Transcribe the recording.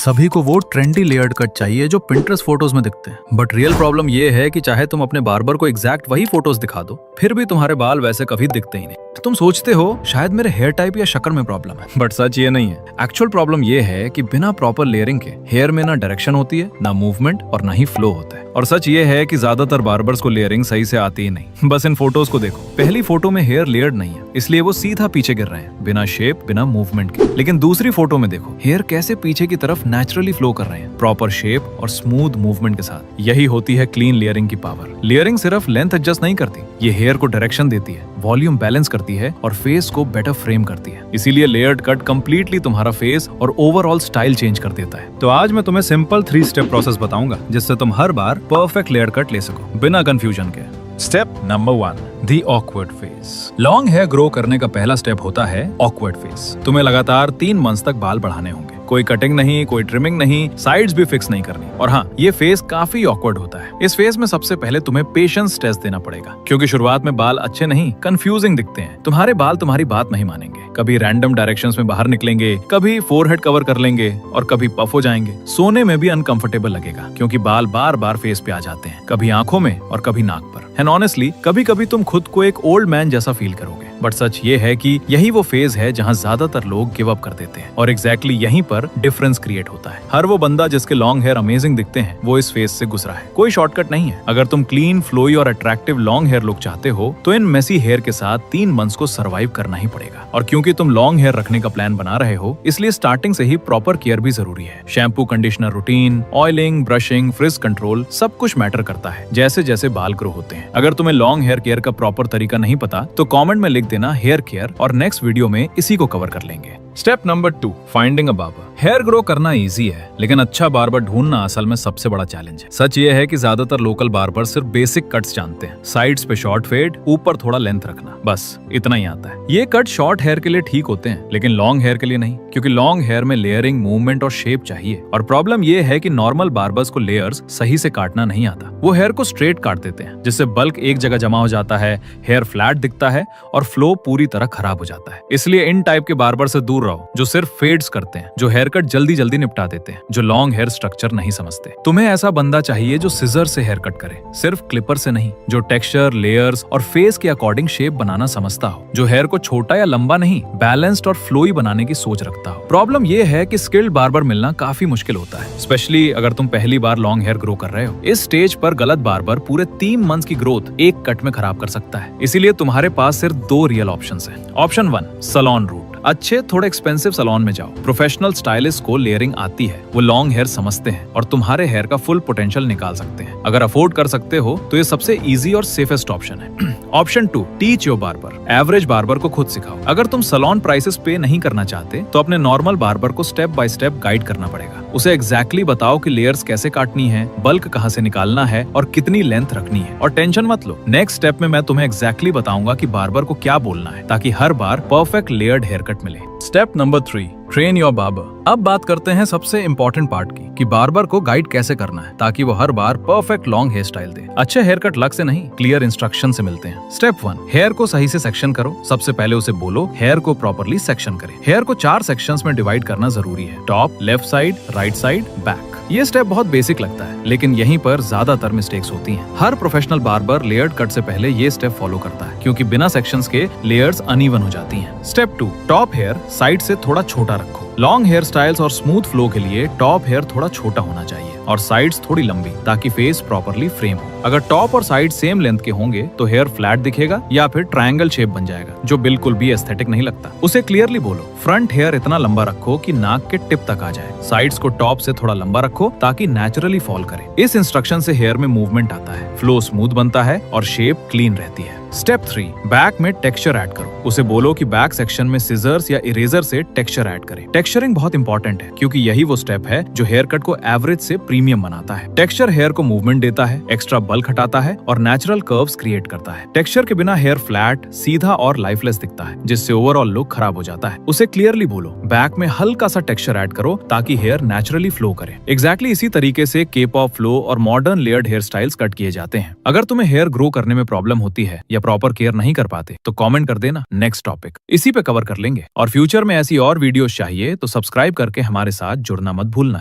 सभी को वो ट्रेंडी लेयर्ड कट चाहिए जो पिंटरेस्ट फोटोज में दिखते हैं, बट रियल प्रॉब्लम ये है कि चाहे तुम अपने बार्बर को एग्जैक्ट वही फोटोज दिखा दो, फिर भी तुम्हारे बाल वैसे कभी दिखते ही नहीं। तो तुम सोचते हो शायद मेरे हेयर टाइप या शक्ल में प्रॉब्लम है, बट सच ये नहीं है। एक्चुअल प्रॉब्लम ये है कि बिना प्रॉपर लेयरिंग के हेयर में ना डायरेक्शन होती है, ना मूवमेंट और ना ही फ्लो होता है। और सच ये है कि ज्यादातर बार्बर्स को लेयरिंग सही से आती ही नहीं। बस इन फोटोज को देखो, पहली फोटो में हेयर लेयर्ड नहीं है, इसलिए वो सीधा पीछे गिर रहे हैं, बिना शेप बिना मूवमेंट के। लेकिन दूसरी फोटो में देखो, हेयर कैसे पीछे की तरफ नेचुरली फ्लो कर रहे हैं, प्रॉपर शेप और स्मूथ मूवमेंट के साथ। यही होती है क्लीन लेयरिंग की पावर। लेयरिंग सिर्फ लेंथ एडजस्ट नहीं करती, ये हेयर को डायरेक्शन देती है, वॉल्यूम बैलेंस करती है और फेस को बेटर फ्रेम करती है। इसीलिए लेयर्ड कट कंप्लीटली तुम्हारा फेस और ओवरऑल स्टाइल चेंज कर देता है। तो आज मैं तुम्हें सिंपल 3 स्टेप प्रोसेस बताऊंगा, जिससे तुम हर बार परफेक्ट लेयर कट ले सको बिना कंफ्यूजन के। Step number 1, the awkward phase. Long hair grow करने का पहला स्टेप होता है ऑकवर्ड फेस। तुम्हें लगातार 3 मंथ्स तक बाल बढ़ाने होंगे, कोई कटिंग नहीं, कोई ट्रिमिंग नहीं, साइड्स भी फिक्स नहीं करनी। और हाँ, ये फेस काफी ऑकवर्ड होता है। इस फेस में सबसे पहले तुम्हें पेशेंस टेस्ट देना पड़ेगा, क्योंकि शुरुआत में बाल अच्छे नहीं, कंफ्यूजिंग दिखते हैं। तुम्हारे बाल तुम्हारी बात नहीं मानेंगे, कभी रैंडम डायरेक्शंस में बाहर निकलेंगे, कभी फोरहेड कवर कर लेंगे और कभी पफ हो जाएंगे। सोने में भी अनकंफर्टेबल लगेगा, क्योंकि बाल बार बार फेस पे आ जाते हैं, कभी आंखों में और कभी नाक पर। एंड ऑनेस्टली कभी कभी तुम खुद को एक ओल्ड मैन जैसा फील करोगे। बट सच ये है कि यही वो फेज है जहां ज्यादातर लोग गिव अप कर देते हैं, और एग्जैक्टली यहीं पर डिफरेंस क्रिएट होता है। हर वो बंदा जिसके लॉन्ग हेयर अमेजिंग दिखते हैं, वो इस फेज से गुजरा है। कोई शॉर्टकट नहीं है। अगर तुम क्लीन, फ्लोई और अट्रैक्टिव लॉन्ग हेयर लुक चाहते हो, तो इन मेसी हेयर के साथ 3 मंथ्स को सर्वाइव करना ही पड़ेगा। और क्योंकि तुम लॉन्ग हेयर रखने का प्लान बना रहे हो, इसलिए स्टार्टिंग से ही प्रॉपर केयर भी जरूरी है। Shampoo, conditioner routine, oiling, brushing, fridge control, सब कुछ मैटर करता है जैसे जैसे बाल ग्रो होते हैं। अगर तुम्हें लॉन्ग हेयर केयर का प्रॉपर तरीका नहीं पता, तो कमेंट में लिख देना हेयर केयर, और नेक्स्ट वीडियो में इसी को कवर कर लेंगे। Step number 2, finding a barber. Hair grow करना इजी है, लेकिन अच्छा बार्बर ढूंढना असल में सबसे बड़ा चैलेंज है। सच ये है कि ज्यादातर लोकल बार्बर सिर्फ बेसिक कट्स जानते हैं। साइड्स पे शॉर्ट फेड, ऊपर थोड़ा लेंथ रखना, बस इतना ही आता है। ये कट शॉर्ट हेयर के लिए ठीक होते हैं, लेकिन लॉन्ग हेयर के लिए नहीं, क्योंकि लॉन्ग हेयर में लेयरिंग, मूवमेंट और शेप चाहिए। और प्रॉब्लम ये है कि नॉर्मल बार्बर्स को लेयर्स सही से काटना नहीं आता। वो हेयर को स्ट्रेट काट देते हैं, जिससे बल्क एक जगह जमा हो जाता है, हेयर फ्लैट दिखता है और फ्लो पूरी तरह खराब हो जाता है। इसलिए इन टाइप के बार्बर से दूर रहो, जो सिर्फ फेड्स करते हैं, जो हेयर कट जल्दी जल्दी निपटा देते हैं, जो लॉन्ग हेयर स्ट्रक्चर नहीं समझते। तुम्हें ऐसा बंदा चाहिए जो सिजर से हेयर कट करे, सिर्फ क्लिपर से नहीं, जो टेक्सचर, लेयर्स और फेस के अकॉर्डिंग शेप बनाना समझता हो, जो हेयर को छोटा या लंबा नहीं, बैलेंस्ड और फ्लोई बनाने की सोच रखता हो। प्रॉब्लम ये है कि स्किल्ड बार्बर मिलना काफी मुश्किल होता है, स्पेशली अगर तुम पहली बार लॉन्ग हेयर ग्रो कर रहे हो। इस स्टेज पर गलत बार्बर पूरे 3 मंथ्स की ग्रोथ एक कट में खराब कर सकता है। इसीलिए तुम्हारे पास सिर्फ 2 रियल ऑप्शंस हैं। Option 1, salon route. अच्छे थोड़े एक्सपेंसिव सैलून में जाओ। प्रोफेशनल स्टाइलिस्ट को लेयरिंग आती है, वो लॉन्ग हेयर समझते हैं और तुम्हारे हेयर का फुल पोटेंशियल निकाल सकते हैं। अगर अफोर्ड कर सकते हो तो ये सबसे इजी और सेफेस्ट ऑप्शन है। Option 2, teach your barber. Average barber को खुद सिखाओ। अगर तुम सैलून प्राइसेस पे नहीं करना चाहते, तो अपने नॉर्मल बार्बर को स्टेप बाय स्टेप गाइड करना पड़ेगा। उसे एग्जैक्टली बताओ कि लेयर्स कैसे काटनी है, बल्क कहाँ से निकालना है और कितनी लेंथ रखनी है। और टेंशन मत लो, नेक्स्ट स्टेप में मैं तुम्हें एग्जैक्टली बताऊंगा कि बार्बर को क्या बोलना है, ताकि हर बार परफेक्ट लेयर्ड हेयर कट मिले। Step number 3, train your barber. अब बात करते हैं सबसे इम्पोर्टेंट पार्ट की, कि बार्बर को गाइड कैसे करना है, ताकि वो हर बार परफेक्ट लॉन्ग हेयर स्टाइल दे। अच्छे हेयर कट लक से नहीं, क्लियर इंस्ट्रक्शन से मिलते हैं। स्टेप 1, हेयर को सही से सेक्शन करो। सबसे पहले उसे बोलो हेयर को प्रॉपरली सेक्शन करे। हेयर को 4 सेक्शंस में डिवाइड करना जरूरी है, top, left side, right side, back. ये स्टेप बहुत बेसिक लगता है, लेकिन यहीं पर ज्यादातर मिस्टेक्स होती हैं। हर प्रोफेशनल बार्बर लेयर्ड कट से पहले ये स्टेप फॉलो करता है, क्योंकि बिना सेक्शंस के लेयर्स अनइवन हो जाती हैं। स्टेप 2, टॉप हेयर साइड से थोड़ा छोटा रखो। लॉन्ग हेयर स्टाइल्स और स्मूथ फ्लो के लिए टॉप हेयर थोड़ा छोटा होना चाहिए और साइड्स थोड़ी लंबी, ताकि फेस प्रॉपरली फ्रेम हो। अगर टॉप और साइड सेम लेंथ के होंगे तो हेयर फ्लैट दिखेगा या फिर ट्रायंगल शेप बन जाएगा, जो बिल्कुल भी एस्थेटिक नहीं लगता। उसे क्लियरली बोलो, फ्रंट हेयर इतना लंबा रखो कि नाक के टिप तक आ जाए। साइड्स को टॉप से थोड़ा लंबा रखो ताकि नेचुरली फॉल करे। इस इंस्ट्रक्शन से हेयर में मूवमेंट आता है, फ्लो स्मूथ बनता है और शेप क्लीन रहती है। स्टेप 3, बैक में टेक्सचर ऐड करो। उसे बोलो कि बैक सेक्शन में सिजर्स या इरेजर से टेक्सचर ऐड करे। टेक्सचरिंग बहुत इंपॉर्टेंट है, क्योंकि यही वो स्टेप है जो हेयर कट को एवरेज से प्रीमियम बनाता है। टेक्सचर हेयर को मूवमेंट देता है, एक्स्ट्रा बल्क हटाता है और नेचुरल कर्व्स क्रिएट करता है। टेक्सचर के बिना हेयर फ्लैट, सीधा और लाइफलेस दिखता है, जिससे ओवरऑल लुक खराब हो जाता है। उसे क्लियरली बोलो, बैक में हल्का सा टेक्सचर ऐड करो ताकि हेयर नेचुरली फ्लो करे। एग्जैक्टली इसी तरीके से केप ऑफ फ्लो और modern layered hair styles cut किए जाते हैं। अगर तुम्हें हेयर ग्रो करने में प्रॉब्लम होती है या प्रॉपर केयर नहीं कर पाते, तो कमेंट कर देना, नेक्स्ट टॉपिक इसी पे कवर कर लेंगे। और फ्यूचर में ऐसी और वीडियोस चाहिए तो सब्सक्राइब करके हमारे साथ जुड़ना मत भूलना।